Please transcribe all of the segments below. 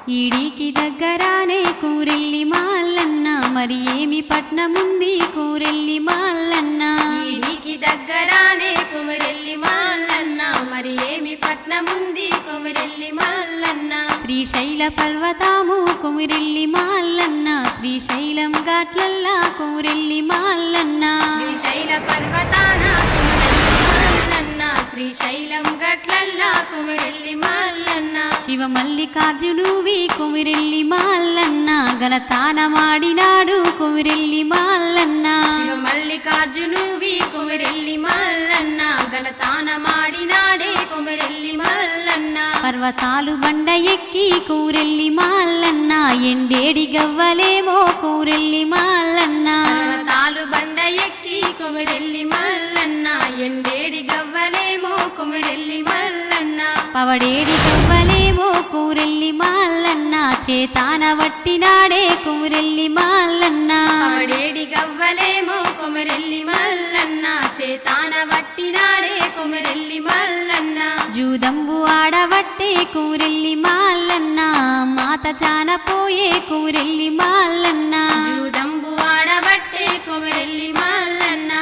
ఈడికి దగ్గరానే కూరెల్లి మల్లన్న మరి ఏమి పట్నముంది కూరెల్లి మల్లన్న ఈడికి దగ్గరానే కుమరెల్లి మల్లన్న మరి ఏమి పట్నముంది కుమరెల్లి మల్లన్న శ్రీశైల పర్వతము కుమిరెల్లి మల్లన్న శ్రీశైలం ఘాట్లల్లా కూరెల్లి మల్లన్న శ్రీశైల పర్వతాన కుమరెల్లి మల్లన్న శ్రీశైలం గట్లల్లా కుమరెల్లి మల్లన్న శివ మల్లికార్జునువి కుమిరెల్లి మల్లన్న గణతానమాడినాడు కుమిరెల్లి మల్లన్న శివ మల్లికార్జునువి కుమరెల్లి మల్లన్న గణతానమాడినాడే కుమరెల్లి మల్లన్న పర్వతాలు బండ ఎక్కి కూరెల్లి మల్లన్న ఎండేడి గవ్వలేమో కూరెల్లి మల్లన్న పర్వతాలు బండ ఎక్కి కుమరెల్లి మల్లన్న ఎండేడి గవ్వలేమో కుమరెల్లి మల్లన్న పవడేడి గవ్వలేమో కూరెల్లి మల్లన్న చేతాన వట్టినాడే కూరెల్లి మల్లన్న పవడేడి గవ్వలేమో కుమరెల్లి మల్లన్న చేతాన వట్టినాడే కుమరెల్లి మల్లన్న జూదంబు ఆడవట్టే కూరెల్లి మల్లన్న మాత జానపోయే కూరెల్లి మల్లన్న జూదంబు ఆడబట్టే కుమరెల్లి మల్లన్న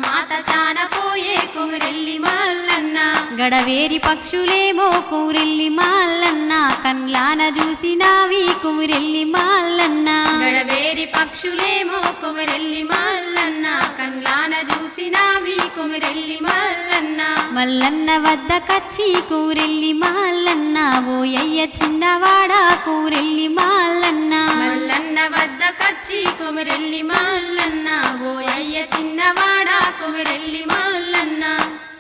మాత చానపోయే కుమరెల్లి మల్లన్న గడవేరి పక్షులేమో కూరెల్లి మల్లన్న కన్లాన చూసినావి కూరెల్లి మల్లన్న గడవేరి పక్షులేమో కుమరెల్లి మల్లన్న కండ్లాన చూసినావి కుమరెల్లి మల్లన్న మల్లన్న వద్ద కచ్చి కూరెల్లి మల్లన్న ఓయ్య చిన్నవాడ కూరెల్లి మల్లన్న మల్లన్న వద్ద కచ్చి కుమరెల్లి మల్లన్న ఓ అయ్య చిన్నవాడా కుమరెల్లి మల్లన్న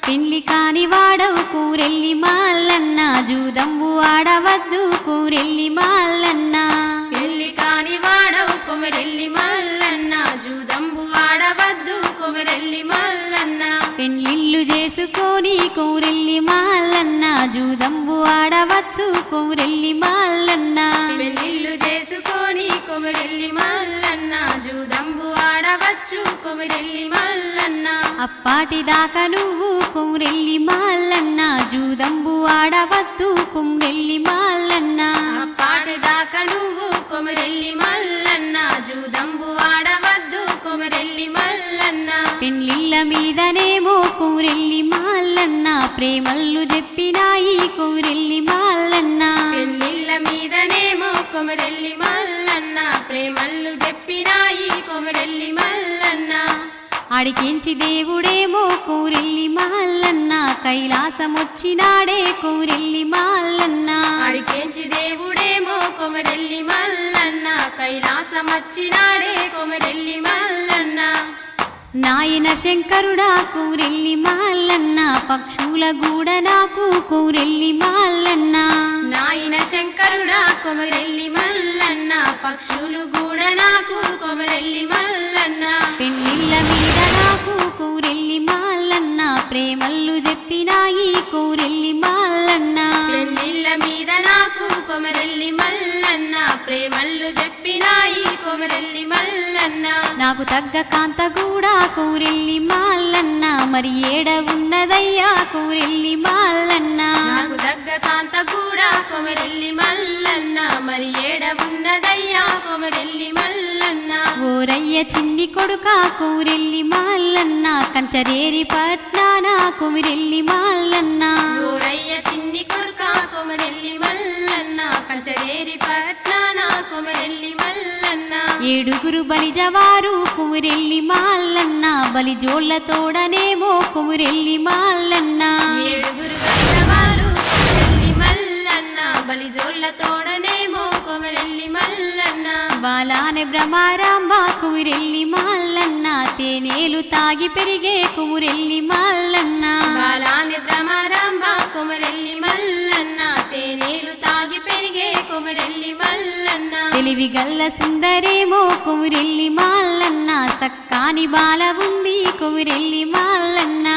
పెళ్లి కాని వాడవు కూరెల్లి మల్లన్న జూదంబు ఆడవద్దు కూరెల్లి మల్లన్న పెళ్లి కాని వాడవు కుమరెల్లి మల్లన్న జూదంబు ఆడవద్దు కుమరెల్లి మల్లన్న పెళ్లిళ్ళు చేసుకొని కూరెల్లి మల్లన్న జూదంబు ఆడవచ్చు కూరెల్లి మల్లన్న పెళ్లిళ్ళు చేసుకొని కుమరెల్లి మల్లన్న జూదంబు ఆడవచ్చు కుమరెల్లి మల్లన్న అప్పాటిదాకా నువ్వు కూరెల్లి మల్లన్న జూదంబు ఆడవద్దు కూరెల్లి మల్లన్న అప్పాటిదాకా నువ్వు కుమరెల్లి మల్లన్న జూదంబు ఆడవద్దు కుమరెల్లి మల్లన్న పెళ్లిళ్ళ మీదనేమో కూరెల్లి మల్లన్న ప్రేమల్లు చెప్పినాయి కూరెల్లి మల్లన్న పెళ్లిళ్ళ మీదనేమో కుమరెల్లి మల్లన్న ప్రేమల్లు చెప్పినాయి కుమరెల్లి మల్లన్న అడికించి దేవుడేమో కూరెల్లి మల్లన్న కైలాసమొచ్చినాడే కూరెల్లి మల్లన్న అడికేంచి దేవుడేమో కుమరెల్లి మల్లన్న కైలాసమచ్చినాడే కుమరెల్లి మల్లన్న నాయన శంకరుడా కూరెల్లి మల్లన్న పక్షుల గూడ నాకు కూరెల్లి మల్లన్న నాయన శంకరుడా కుమరెల్లి మల్లన్న పక్షులు కూడా నాకు కుమరెల్లి మల్లన్న పెళ్లిళ్ళ మీద నాకు కూరెల్లి మల్లన్న ప్రేమల్లు చెప్పినాయి కూరెల్లి మల్లన్న పెళ్లిళ్ళ మీద నాకు కుమరెల్లి మల్లన్న ప్రేమల్లు చెప్పినాయి కుమరెల్లి మల్లన్న నాకు తగ్గ కాంత కూడా కూరెల్లి మల్లన్న మరి ఏడ ఉన్నదయ్యా కూరెల్లి మల్లన్న నాకు దగ్గ కాంత కూడా కుమరెల్లి మల్లన్న మరి ఏడ ఉన్నదయ్యా కుమరెల్లి మల్లన్న ఓరయ్య చిన్ని కొడుక కూరెల్లి మల్లన్న కంచరేరి పట్నాన కుమిరెల్లి మల్లన్న ఊరయ్య చిన్ని కొడుక కుమరెల్లి మల్లన్న కంచరేరి పట్నాన కుమరెల్లి మల్లన్న ఏడుగురు బలిజవారు కుమిరెల్లి మల్లన్న బలి జోళ్ళ తోడనేమో కుమిరెల్లి మల్లన్న ఏడుగురు గన్నవారు కుమరెల్లి మల్లన్న బలిజోళ్ళ తోడనేమో కుమరెల్లి మల్లన్న బాలానే భ్రమారాంబ కుమిరెల్లి మల్లన్న తేనేలు తాగి పెరిగే కుమిరెల్లి మల్లన్న బాలాని భ్రమరాంబ కుమరెల్లి మల్లన్న తేనీలు తాగి పెరిగే కుమరెల్లి మల్లన్న తెలివి గల్ల సుందరేమో కుమిరెల్లి మల్లన్న సక్కాని బాల ఉంది కుమిరెల్లి మల్లన్న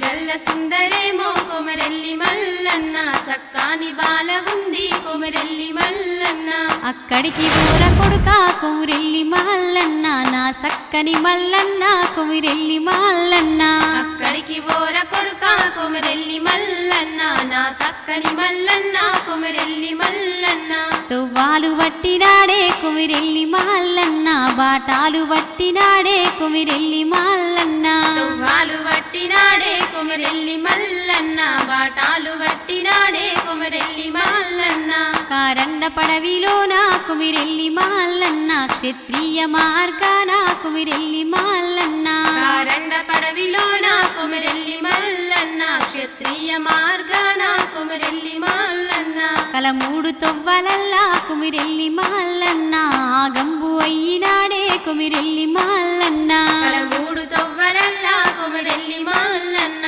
గల్ల సుందరేమో కుమరెల్లి మల్లన్న సక్కాని బాల ఉంది కుమరెల్లి మల్లన్న అక్కడికి ఊర కొడుక కుమిరెల్లి మల్లన్న నా సక్కని మల్లన్న కుమిరెల్లి మల్లన్న అక్కడికి ఓర కొడుక కుమరెల్లి మల్లన్న నా సక్కని మల్లన్న కుమరెల్లి మల్లన్న తువ్వా తువ్వాలు వట్టినాడే కుమిరెల్లి మల్లన్న బాటాలు వట్టినాడే కుమిరెల్లి మల్లన్న తువ్వాలు వట్టినాడే కుమిరెల్లి మల్లన్న బాటాలు వట్టినాడే కుమిరెల్లి మల్లన్న కారండ పడవిలోన కుమిరెల్లి మల్లన్న క్షత్రియ మార్గాన కుమిరెల్లి మల్లన్న కారండ పడవిలోన కుమిరెల్లి మల్లన్న క్షత్రియ మార్గాన కుమిరెల్లి మల్లన్న కలమూడు తొవ్వలల్లా కుమిరెల్లి మల్లన్న ఆగంబు అయ్యినాడే కుమిరెల్లి మల్లన్న కలమూడు తొవ్వలల్లా కుమిరెల్లి మల్లన్న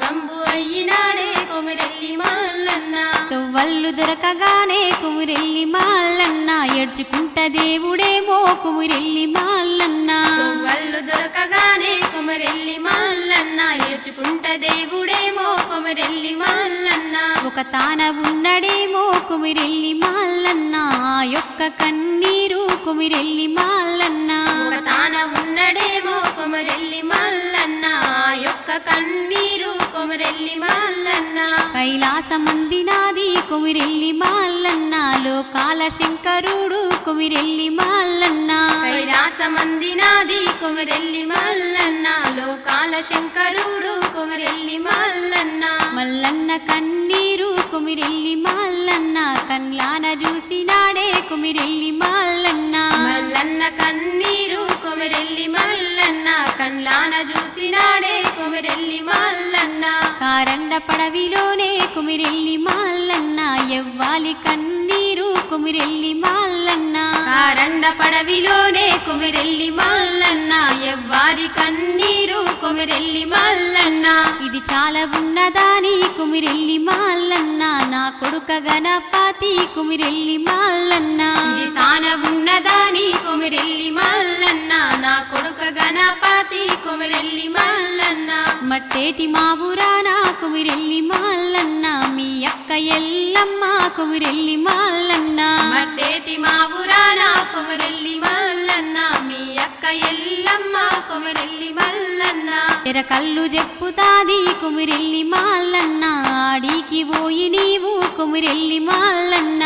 గంబు అయ్యినాడే కుమిరెల్లి మల్లన్న తొవ్వళ్ళు దొరకగానే కుమిరెల్లి మల్లన్న ఏడ్చుకుంట దేవుడేమో కుమిరెల్లి మల్లన్న తువ్వళ్ళు దొరకగానే కుమిరెల్లి మల్లన్న ఏడ్చుకుంట దేవుడేమో కుమిరెల్లి మల్లన్న ఒక తాన ఉన్నడేమో కుమిరెల్లి మల్లన్న ఆ యొక్క కన్నీరు కుమిరెల్లి మల్లన్న ఒక తాన ఉన్నడేమో కుమిరెల్లి మల్లన్న ఆ యొక్క కన్నీరు కుమిరెల్లి మల్లన్న కైలాసమందినాది కుమిరెల్లి మల్లన్న లోకాల శంకరుడు కుమిరెల్లి మల్లన్న కైలాసమందినాది కుమిరెల్లి మల్లన్న లోకాల శంకరుడు కుమిరెల్లి మల్లన్న మల్లన్న కన్నీరు కుమిరెల్లి మల్లన్న కన్లాన చూసినాడే కుమిరెల్లి మల్లన్న మల్లన్న కన్నీరు కుమిరెల్లి మల్లన్న కండ్లాన చూసినాడే కుమిరెల్లి మల్లన్న కారండ పడవిలోనే కుమిరెల్లి మల్లన్న ఎవ్వాలి కన్నీరు కుమిరెల్లి మల్లన్న కారండ పడవిలోనే కుమిరెల్లి మల్లన్న ఎవ్వారి కన్నీరు కుమిరెల్లి మల్లన్న ఇది చాలా ఉన్నదాని కుమిరెల్లి మల్లన్న నా కొడుక గణపతి కుమిరెల్లి మల్లన్న ఇది సాన ఉన్నదాని కుమిరెల్లి మల్లన్న నా కొడుక గణపతి కుమిరెల్లి మల్లన్న మట్టేటి మావురాన కుమిరెల్లి మల్లన్న మీ అక్క ఎల్లమ్మ కుమిరెల్లి మల్లన్న మట్టేటి మావురాన కుమిరెల్లి మల్లన్న మీ అక్క ఎల్లమ్మ కుమిరెల్లి మల్లన్న ఎరకల్లు చెప్పుతాది కుమిరెల్లి మల్లన్న ఆడికి పోయి నీవు కుమిరెల్లి మల్లన్న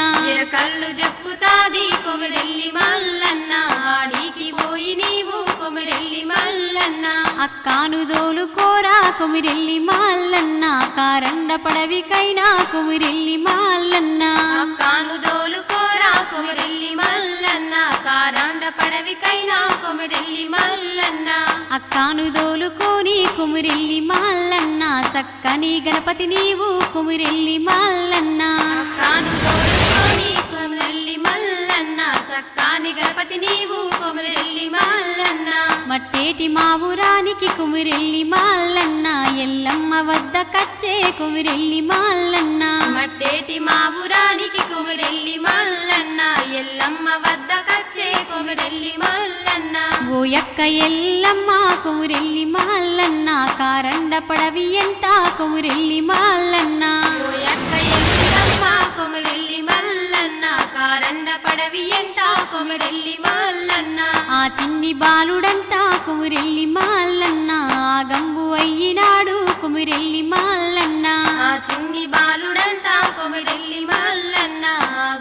కళ్ళు చెప్పుతాది కుమిరెల్లి మల్లన్న ఆడికి పోయి నీవు కుమిరెల్లి మల్లన్న అక్కాను దోలుకోరా కుమిరెల్లి మల్లన్న కారండ పడవికైనా కుమిరెల్లి మల్లన్న అక్కాను దోలుకోరా కుమిరెల్లి మల్లన్న కారాండ పడవికైనా కుమిరెల్లి మల్లన్న అక్కాను దోలుకోని కుమిరెల్లి మల్లన్న సక్కని గణపతి నీవు కుమిరెల్లి మల్లన్న అక్కాను దోలుకోని కుమిరెల్లి మల్లన్న సక్కాని గణపతి నీవు కుమిరెల్లి మల్లన్న మట్టేటి మావురానికి కుమిరెల్లి మల్లన్న ఎల్లమ్మ వద్ద కచ్చే కుమిరెల్లి మల్లన్న మట్టేటి మావురానికి కుమిరెల్లి మల్లన్న ఎల్లమ్మ వద్ద కచ్చే కుమిరెల్లి మల్లన్న ఓ యక్క ఎల్లమ్మ కుమిరెల్లి మల్లన్న కారండ పడవి ఎంట కుమిరెల్లి మల్లన్న ఓ యక్క ఎల్లమ్మ కుమిరెల్లి మల్లన్న కారండ పడవి ఎంట కుమిరెల్లి మల్లన్న ఆ చిన్ని బాలుడంతా కుమిరెల్లి మల్లన్న ఆగంబు అయ్యినాడు కుమిరెల్లి మల్లన్న ఆ చిన్ని బాలుడంతా కుమిరెల్లి మల్లన్న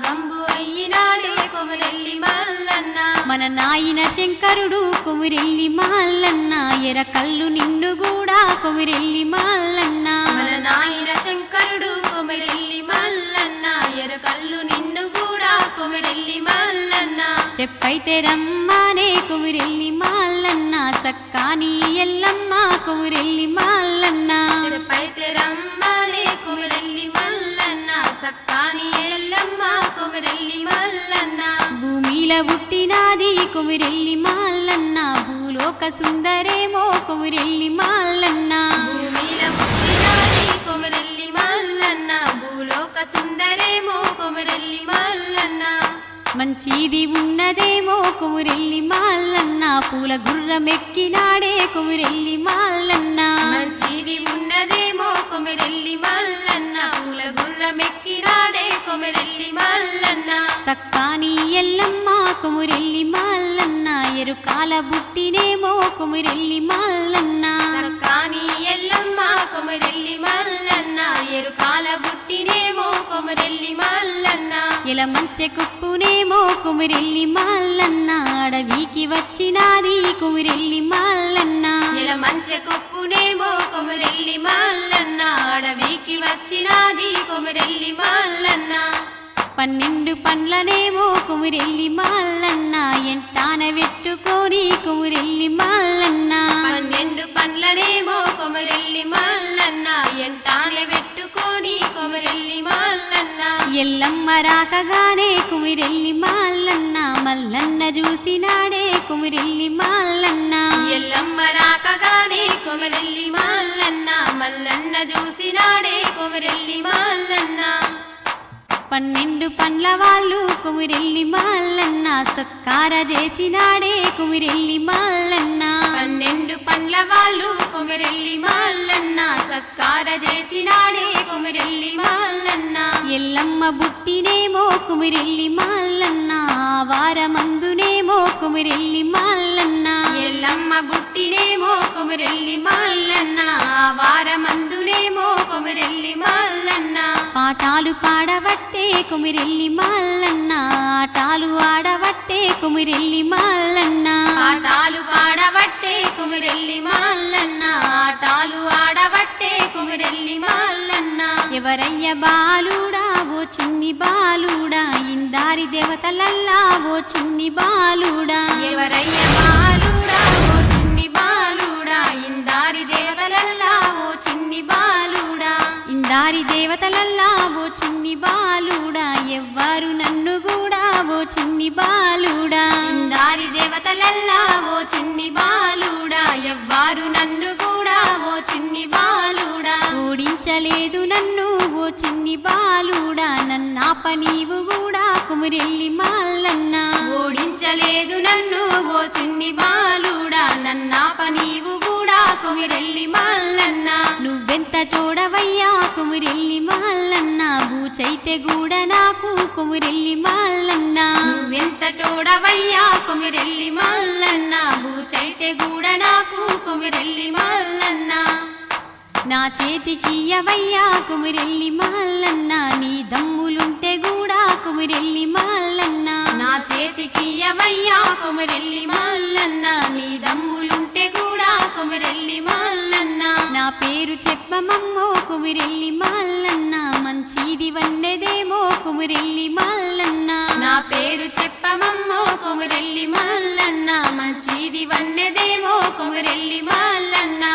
గంబు అయ్యినాడే కుమిరెల్లి మల్లన్న మన నాయన శంకరుడు కుమిరెల్లి మల్లన్న ఎరకల్లు నిన్ను కూడా కుమిరెల్లి మల్లన్న మన నాయన శంకరుడు కుమిరెల్లి మల్లన్న ఎరకల్లు నిన్ను కూడా కుమిరెల్లి మల్లన్న చెప్పైతే రమ్మానే కుమిరెల్లి మల్లన్న సక్కాని ఎల్లమ్మ కుమిరెల్లి మల్లన్న చెప్పైతే రమ్మనే కుమిరెల్లి మల్లన్న సక్కాని ఎల్లమ్మ కుమిరెల్లి మల్లన్న భూమిల పుట్టినాది కుమిరెల్లి మల్లన్న భూలోక సుందరేమో కుమిరెల్లి మల్లన్న భూమిల పుట్టినాది కుమిరెల్లి మల్లన్న భూలోక సుందరేమో కుమిరెల్లి మల్లన్న మంచిది ఉన్నదేమో కుమిరెల్లి మల్లన్న పూల గుర్రమెక్కినాడే కుమిరెల్లి మల్లన్న మంచిది ఉన్నదేమో కుమిరెల్లి మల్లన్న పూల గుర్రమెక్కినాడే కుమిరెల్లి మల్లన్న సక్కాని ఎల్లమ్మ కుమిరెల్లి మల్లన్న ఎరుకాల బుట్టినేమో కుమిరెల్లి మల్లన్న సక్కాని ఎల్లమ్మ కుమిరెల్లి మల్లన్న ఎరుకాల బుట్టినేమో కుమిరెల్లి మల్లన్న ఇలా మంచె కుప్పునేమో కుమిరెల్లి మల్లన్న అడవికి వచ్చినాది కుమిరెల్లి మల్లన్న ఇలా మంచె కుప్పునేమో కుమిరెల్లి మల్లన్న అడవికి వచ్చినాది కుమిరెల్లి మల్లన్న 12 పండ్లనేమో కుమిరెల్లి మల్లన్న ఎంటాన పెట్టుకొని కుమిరెల్లి మల్లన్న 12 పండ్లనేమో కుమిరెల్లి మల్లన్న ఎంటానే పెట్టుకొని కుమిరెల్లి మల్లన్న ఎల్లమ్మ రాకగానే కుమిరెల్లి మల్లన్న మల్లన్న చూసినాడే కుమిరెల్లి మల్లన్న ఎల్లమ్మ రాకగానే కుమిరెల్లి మల్లన్న మల్లన్న చూసినాడే కుమిరెల్లి మల్లన్న 12 పండ్ల వాళ్ళు కుమిరెల్లి మల్లన్న సత్కార చేసినాడే కుమిరెల్లి మల్లన్న 12 పండ్ల వాళ్ళు కుమిరెల్లి మల్లన్న సత్కార చేసినాడే కుమిరెల్లి మల్లన్న ఎల్లమ్మ బుట్టినేమో కుమిరెల్లి మల్లన్న వారమందునేమో కుమిరెల్లి మల్లన్న ఎల్లమ్మ బుట్టినేమో కుమిరెల్లి మల్లన్న వారమందునేమో కుమిరెల్లి మల్లన్న పాఠాలు పాడవట్టే కుమిరెల్లి మల్లన్న ఆటాలు ఆడవట్టే కుమిరెల్లి మల్లన్న పాఠాలు పాడవట్టే కుమిరెల్లి మల్లన్న ఆటాలు ఆడవట్టే కుమిరెల్లి మల్లన్న ఎవరయ్య బాలుడా ఓ చిన్ని బాలుడా ఇందారి దేవతలల్లా ఓ చిన్ని బాలుడా ఎవరయ్య బాలుడా ఓ చిన్ని బాలుడా ఇందారి దేవతలల్లా ఓ చిన్ని బాలుడా ఇందారి దేవతలల్లా ఓ చిన్ని బాలుడా ఎవ్వరు నన్ను కూడా ఓ చిన్ని బాలుడా ఇందారి దేవతలల్లా ఓ చిన్ని బాలుడా ఎవ్వారు నన్ను కూడా ఓ చిన్ని బాలుడా ఓడించలేదు నన్ను ఓ చిన్ని బాలుడా నన్నాప నీవు కూడా కుమిరెల్లి మల్లన్న ఓడించలేదు నన్ను ఓ చిన్ని బాలుడా నన్నాప నీవు కూడా కుమిరెల్లి మల్లన్న నువ్వెంత తోడవయ్యా కుమిరెల్లి మల్లన్న బూచైతే కూడా నాకు కుమిరెల్లి మల్లన్న నువ్వెంత తోడవయ్యా కుమిరెల్లి మల్లన్న బూచైతే కూడా నాకు కుమిరెల్లి మల్లన్న నా చేతికియ్యవయ్యా కుమిరెల్లి మల్లన్న నీ దమ్ములుంటే కూడా కుమిరెల్లి మల్లన్న నా చేతికియ్యవయ్యా కుమిరెల్లి మల్లన్న నీ దమ్ములుంటే కూడా కుమిరెల్లి మల్లన్న నా పేరు చెప్పమమ్మో కుమిరెల్లి మల్లన్న మంచిది వన్నెదేమో కుమిరెల్లి మల్లన్న నా పేరు చెప్పమమ్మో కుమిరెల్లి మల్లన్న మంచిది వన్నెదేమో కుమిరెల్లి మల్లన్న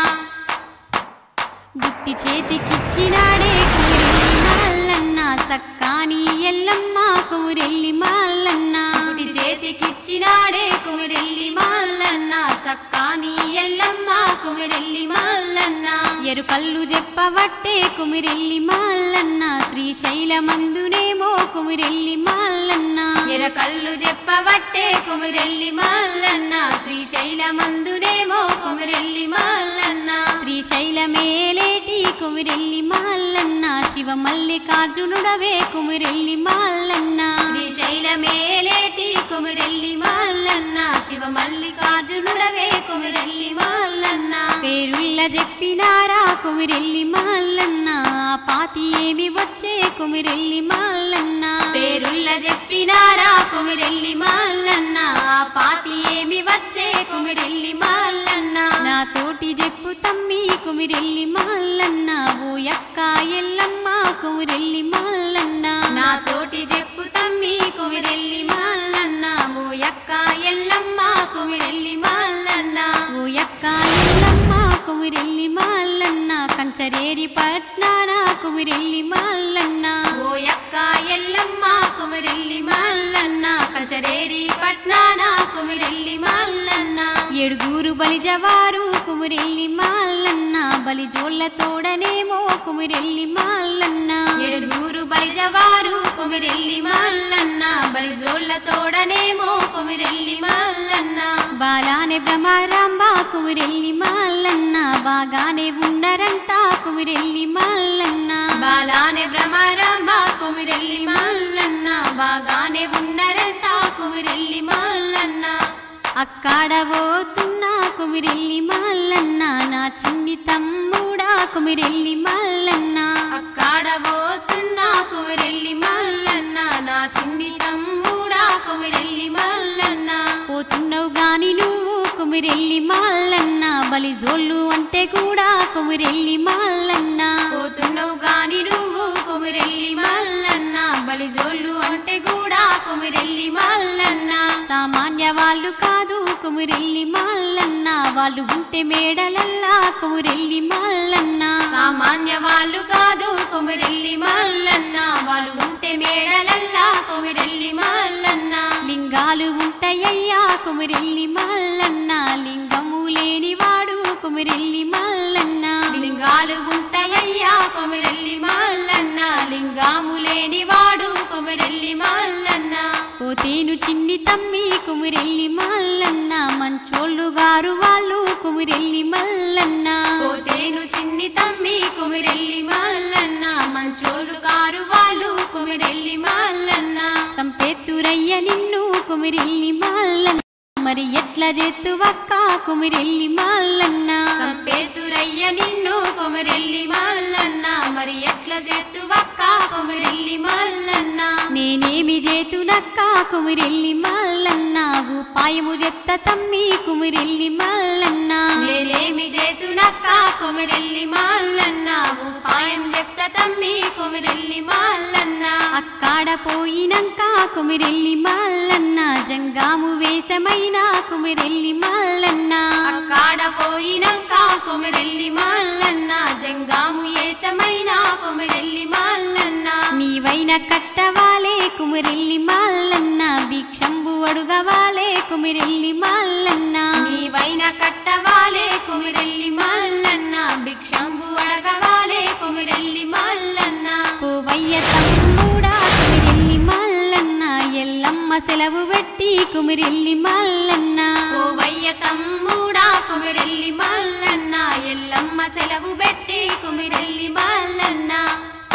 గుట్టి చేతికిచ్చినాడే కుమిరెల్లి మల్లన్న సక్కాని ఎల్లమ్మ కుమిరెల్లి మల్లన్న గుడి చేతికిచ్చినాడే కుమిరెల్లి మల్లన్న సక్కాని ఎల్లమ్మ కుమిరెల్లి మల్లన్న ఎరుకల్లు చెప్పవట్టే కుమిరెల్లి మల్లన్న శ్రీశైలమందునేమో కుమిరెల్లి మల్లన్న ఎరకల్లు చెప్పవట్టే కుమిరెల్లి మల్లన్న శ్రీశైలమందునేమో కుమిరెల్లి మల్లన్న శ్రీశైలమేలేటి కుమిరెల్లి మల్లన్న శివ మల్లికార్జునుడవే కుమిరెల్లి మల్లన్న శ్రీశైలమేలేటి కుమిరెల్లి మల్లన్న శివ మల్లికార్జునుడవే కుమిరెల్లి మల్లన్న పేరుల్ల చెప్పినారా కుమిరెల్లి మల్లన్న పాతి ఏమి వచ్చే కుమిరెల్లి మల్లన్న పేరుల్ల చెప్పినారా కుమిరెల్లి మల్లన్న పాతి ఏమి వచ్చే కుమిరెల్లి మల్లన్న నా తోటి చెప్పు తమ్మి కుమిరెల్లి మల్లన్న ఓ యక్క ఎల్లమ్మ కుమిరెల్లి మల్లన్న నా తోటి చెప్పు తమ్మి కుమిరెల్లి మల్లన్న ఓ యక్క ఎల్లమ్మ కుమిరెల్లి మల్లన్న ఓ యక్క ఎల్లమ్మ కుమిరెల్లి మల్లన్న కంచరేరి పట్నాన కుమిరెల్లి మల్లన్న ఓ యక్క ఎల్లమ్మ కుమిరెల్లి మల్లన్న కచరేరి పట్నాన కుమిరెల్లి మల్లన్న ఏడుగురు బలిజవారు కుమిరెల్లి మల్లన్న బలి జోళ్ళ తోడనేమో కుమిరెల్లి మల్లన్న ఏడుగురు బలిజవారు కుమిరెల్లి మల్లన్న బలిజోళ్ళ తోడనేమో కుమిరెల్లి మల్లన్న బాలానే బ్రహ్మరాంబ కుమిరెల్లి మల్లన్న బాగానే ఉండరంట కుమిరెల్లి మల్లన్న బాలానే భ్రమరాంబ కుమిరెల్లి మల్లన్న బాగానే ఉన్నరంట కుమిరెల్లి మల్లన్న అక్కడ పోతున్నా కుమిరెల్లి మల్లన్న నా చిన్ని తమ్ముడా కుమిరెల్లి మల్లన్న అక్కడ పోతున్నా కుమిరెల్లి మల్లన్న నా చిన్ని తమ్ముడా కొమిరెల్లి మల్లన్న పోతున్నావు గాని నువ్వు కొమిరెల్లి మల్లన్న బలి జోళ్ళు అంటే కూడా కొమిరెల్లి మల్లన్న పోతున్నావు గాని నువ్వు కొమిరెల్లి మల్లన్న బలి జోళ్ళు అంటే కూడా కొమిరెల్లి మల్లన్న సామాన్య వాళ్ళు కాదు కొమిరెల్లి మల్లన్న వాళ్ళు ఉంటే మేడలల్లా కొమిరెల్లి మల్లన్న సామాన్య వాళ్ళు కాదు కొమిరెల్లి మల్లన్న వాళ్ళు ఉంటే మేడలల్లా కొమిరెల్లి మల్లన్న లింగాలు ఉంటాయ్యా కొమిరెల్లి మల్లన్న లింగము లేనివాడు కొమిరెల్లి మల్లన్న లింగాలు ఉంటాయ్యా కొమిరెల్లి మల్లన్న లింగాము లేనివాడు కొమిరెల్లి మల్లన్న పోతేను చిన్ని తమ్మి కొమిరెల్లి మల్లన్న మంచోళ్ళు గారు వాళ్ళు కొమిరెల్లి మల్లన్న పోతేను చిన్ని తమ్మి కొమిరెల్లి మల్లన్న మంచోళ్ళు గారు వాళ్ళు కొమిరెల్లి మల్లన్న సంపేతురయ్య నిన్ను కొమిరెల్లి మల్లన్న మరి ఎట్లా చేతువక్క కొమిరెల్లి మల్లన్న సంపేతురయ్య నిన్ను కొమిరెల్లి మల్లన్న మరి ఎట్లా చేతువక్క కొమిరెల్లి మల్లన్న నేనేమి చేతునక్క కొమిరెల్లి మల్లన్న ఉపాయము చెత్త తమ్మి కొమిరెల్లి మల్లన్న నేనేమి చేతునక్క కొమిరెల్లి మల్లన్న ఉపాయం చెప్తా తమ్మి కొమిరెల్లి మల్లన్న అక్కడ పోయినంక కొమిరెల్లి మల్లన్న జంగాము వేసమైన కొమిరెల్లి మల్లన్న అక్కడ పోయినంక కొమిరెల్లి మల్లన్న జంగాము ఏషమైన కొమిరెల్లి మల్లన్న నీవైన కట్టవాలే కొమిరెల్లి మల్లన్న భిక్షంబు అడుగవాలే కొమిరెల్లి మల్లన్న నీవైన కట్టవాలే కొమిరెల్లి మల్లన్న భిక్షంబు అడగవాలే కొమిరెల్లి మల్లన్న పోవయ్య తమ్ముడా కొమిరెల్లి మల్లన్న ఎల్లమ్మ సెలవు పెట్టి కొమిరెల్లి మల్లన్న పోవయ్య తమ్ముడా కొమిరెల్లి మల్లన్న ఎల్లమ్మ సెలవు పెట్టి కొమిరెల్లి మల్లన్న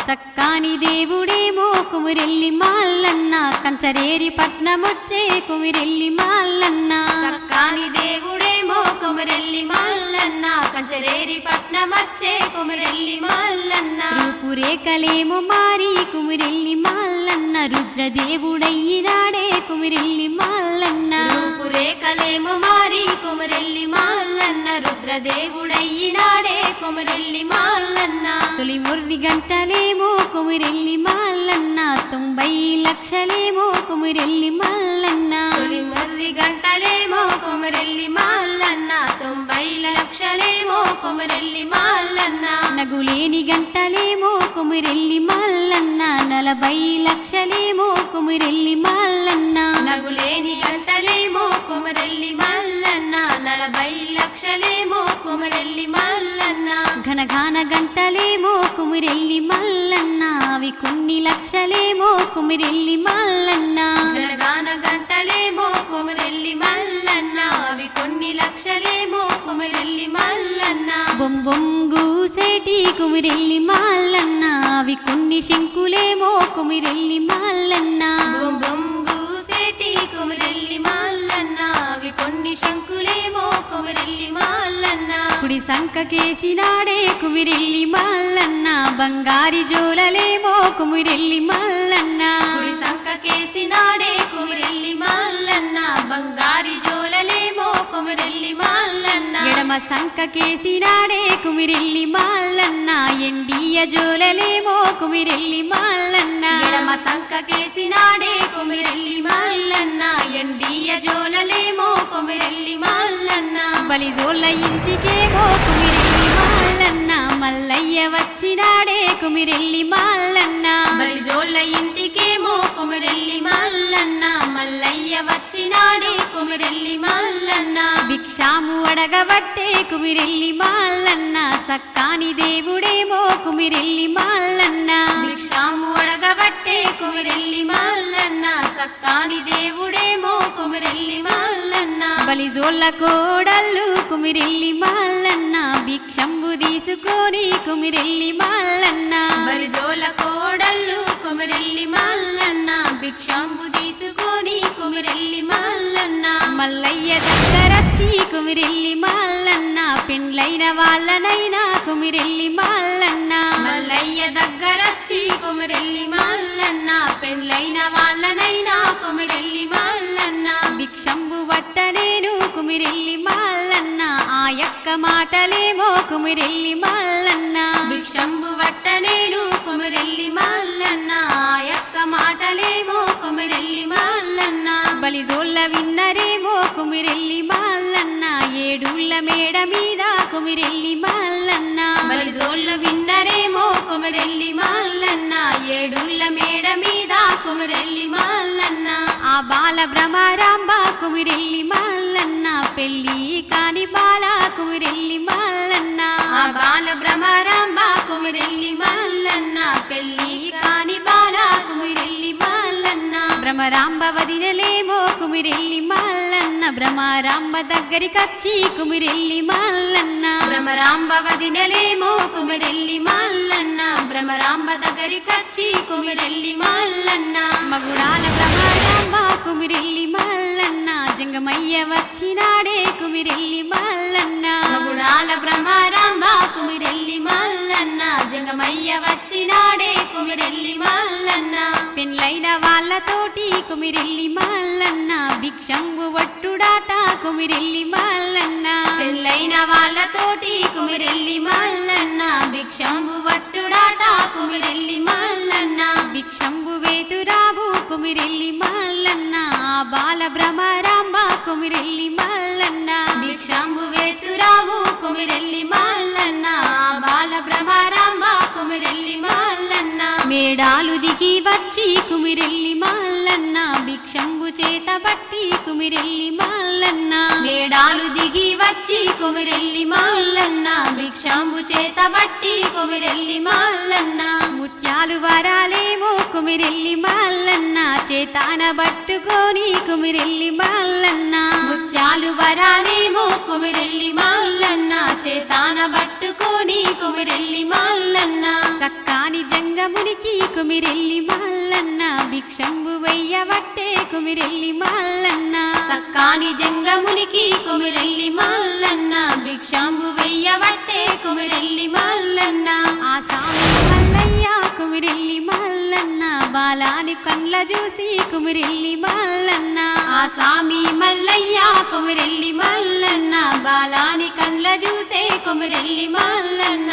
సక్కాని దేవుడేమో కొమిరెల్లి మల్లన్న కంచరేరి పట్నమొచ్చే కొమిరెల్లి మల్లన్న సక్కాని దేవుడేమో కొమిరెల్లి మల్లన్న కంచరేరి పట్నమచ్చే కొమిరెల్లి మల్లన్న రూపురేఖలేమో మారి కొమిరెల్లి మల్లన్న రుద్రదేవుడయ్యినాడే కొమిరెల్లి మల్లన్న రూపురేఖలేమో మారి కొమిరెల్లి మల్లన్న రుద్రదేవుడయ్యినాడే కొమిరెల్లి మల్లన్న తొలి ముర్రి గంటలేమో కొమిరెల్లి మల్లన్న 90 లక్షలేమో కొమిరెల్లి మల్లన్న తొలి మర్రి గంటలేమో కొమిరెల్లి మల్లన్న 90 లక్షలేమో కొమిరెల్లి మల్లన్న నగులేని గంటలేమో కొమిరెల్లి మల్లన్న 40 లక్షలేమో కొమిరెల్లి మల్లన్న నగులేని గంటలేమో కొమిరెల్లి మల్లన్న 40 లక్షలేమో కొమిరెల్లి మల్లన్న ఘనఘన గంటలేమో కొమిరెల్లి మల్లన్న అవి కొన్ని లక్షలేమో కొమిరెల్లి మల్లన్న గనగాన గంటలేమో కొమిరెల్లి మల్లన్న అవి కొన్ని లక్షలేమో కొమిరెల్లి మల్లన్న బొంబొంగూసేటి కొమిరెల్లి మల్లన్న అవి కొన్ని శంకులేమో కొమిరెల్లి మల్లన్న బొంబొంగూసేటి కొమిరెల్లి మల్లన్న అవి కొన్ని శంకులేమో కొమిరెల్లి మల్లన్న కుడి సంకకేసినాడే కొమిరెల్లి మల్లన్న బంగారి జోలలేమో కొమిరెల్లి మల్లన్న కుడి సంకకేసినాడే కొమిరెల్లి మల్లన్న బంగారి జోలలేమో కొమిరెల్లి మల్లన్న ఎడమ సంకకేసినాడే కొమిరెల్లి మల్లన్న ఎండియ జోలలేమో కొమిరెల్లి మల్లన్న ఎడమ సంకకేసినాడే కొమిరెల్లి మల్లన్న ఎండియ జోలలేమో కొమిరెల్లి మల్లన్న బలి జోళ్ళ ఇంటికేమో కొమిరెల్లి మల్లన్న మల్లయ్య వచ్చినాడే కొమిరెల్లి మల్లన్న బలి జోళ్ళ ఇంటికేమో కొమిరెల్లి మల్లన్న మల్లయ్య వచ్చినాడే కొమిరెల్లి మల్లన్న భిక్షాము అడగబట్టే కొమిరెల్లి మల్లన్న సక్కాని దేవుడేమో కొమిరెల్లి మల్లన్న భిక్షాము అడగబట్టే కొమిరెల్లి మల్లన్న సక్కాని దేవుడేమో కొమిరెల్లి మల్లన్న బలి జోళ్ళ కోడళ్ళు కొమిరెల్లి మల్లన్న భిక్షంబు తీసుకొని కొమిరెల్లి మల్లన్న బలి జోళ్ళ కోడళ్ళు కుమిరెల్లి మల్లన్న భిక్షంబు తీసుకొని కుమిరెల్లి మల్లన్న మల్లయ్య దగ్గరచ్చి కుమిరెల్లి మల్లన్న పెండ్లైన వాళ్ళనైనా కుమిరెల్లి మల్లన్న మల్లయ్య దగ్గరచ్చి కుమిరెల్లి మల్లన్న పెళ్ళైన వాళ్ళనైనా కుమిరెల్లి మల్లన్న భిక్షంబు వట్ట నేను కుమిరెల్లి మల్లన్న ఆ యొక్క మాటలేమో కుమిరెల్లి మల్లన్న భిక్షంబు వట్ట నేను కుమిరెల్లి మల్లన్న ఆ యొక్క మాటలేమో కుమిరెల్లి మల్లన్న బలిజోళ్ళ విన్నరేమో కుమిరెల్లి మల్లన్న ఏడుళ్ళ మేడ మీద కుమిరెల్లి మల్లన్న బలిజోళ్ళు విన్నరేమో కుమిరెల్లి మల్లన్న ఏడుళ్ళ మేడ మీద కుమిరెల్లి మల్లన్న ఆ బాల భ్రమరాంబ కుమిరెల్లి మల్లన్న పెళ్ళి కాని బాల కుమిరెల్లి మల్లన్న ఆ బాల భ్రమరాంబ కుమిరెల్లి మల్లన్న పెళ్ళి కాని బాల కుమిరెల్లి మల్లన్న భ్రమరాంబ వదినలేమో కుమిరెల్లి మల్లన్న భ్రమరాంబ దగ్గరికచ్చి కుమిరెల్లి మల్లన్న భ్రమరాంబ వదినలేమో కుమిరెల్లి మల్లన్న భ్రమరాంబ దగ్గరికచ్చి కుమిరెల్లి మల్లన్న మగుడాల భ్రమరాంబ కుమిరెల్లి మల్లన్న జంగమయ్య వచ్చినాడే కుమిరెల్లి మల్లన్న మగుడాల భ్రమరాంబ కుమిరెల్లి మల్లన్న జంగమయ్య వచ్చినాడే కుమిరెల్లి మల్లన్న పెండ్లైన వాళ్ళతోటి కుమిరెల్లి మల్లన్న భిక్షంబు వట్టుడాట కుమిరెల్లి మల్లన్న పెళ్ళైన వాళ్ళతోటి కుమిరెల్లి మల్లన్న భిక్షంబు వట్టుడాట కుమిరెల్లి మల్లన్న భిక్షంబు వేతురాబు కుమిరెల్లి మల్లన్న ఆ బాల భ్రమరాంబ కుమిరెల్లి మల్లన్న భిక్షంబు వేతురావు కుమిరెల్లి మల్లన్న ఆ బాల భ్రమరాంబ కుమిరెల్లి మల్లన్న మేడాలు దిగి వచ్చి కుమిరెల్లి మల్లన్న భిక్షంబు చేత బట్టి కుమిరెల్లి మల్లన్న మేడాలు దిగి వచ్చి కుమిరెల్లి మల్లన్న భిక్షంబు చేత బట్టి కుమిరెల్లి మల్లన్న ముత్యాలు వరాలేమో కుమిరెల్లి మల్లన్న చేతాన పట్టుకొని కుమిరెల్లి మల్లన్న ముత్యాలు వరాలేమో కుమిరెల్లి మల్లన్న చేతాన పట్టుకొని కుమిరెల్లి మల్లన్న సక్కాని జంగమునికి కుమిరెల్లి మల్లన్న భిక్షంబు వెయ్యవట్టే కుమిరెల్లి మల్లన్న సక్కాని జంగమునికి కుమిరెల్లి మల్లన్న భిక్షంబు వెయ్యవట్టే కుమిరెల్లి మల్లన్న ఆ సామి మల్లయ్య కుమిరెల్లి మల్లన్న బాలాని కండ్ల చూసి కుమిరెల్లి మల్లన్న ఆ సామి మల్లయ్య కుమిరెల్లి మల్లన్న బాలాని కండ్ల చూసే కుమిరెల్లి మల్లన్న